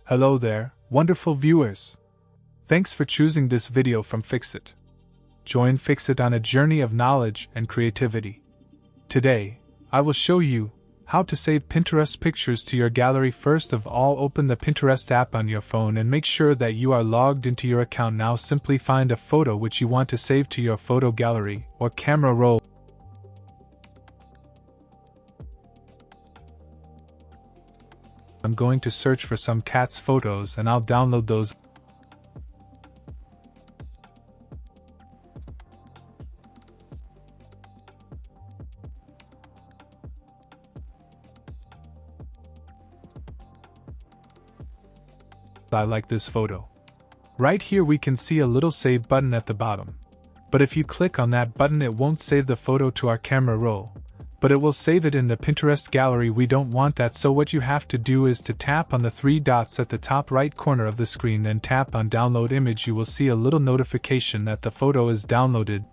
Hello there, wonderful viewers. Thanks for choosing this video from Fixit. Join Fixit on a journey of knowledge and creativity. Today, I will show you how to save Pinterest pictures to your gallery. First of all, open the Pinterest app on your phone and make sure that you are logged into your account. Now simply find a photo which you want to save to your photo gallery or camera roll. I'm going to search for some cats photos and I'll download those. I like this photo. Right here we can see a little save button at the bottom. But if you click on that button, it won't save the photo to our camera roll, but it will save it in the Pinterest gallery. We don't want that, so what you have to do is to tap on the three dots at the top right corner of the screen, then tap on download image. You will see a little notification that the photo is downloaded.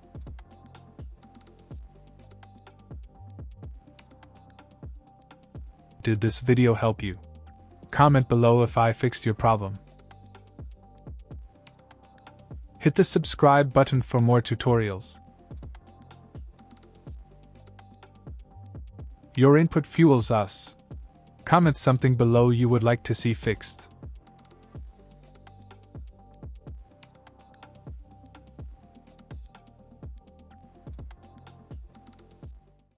Did this video help you? Comment below if I fixed your problem. Hit the subscribe button for more tutorials. Your input fuels us. Comment something below you would like to see fixed.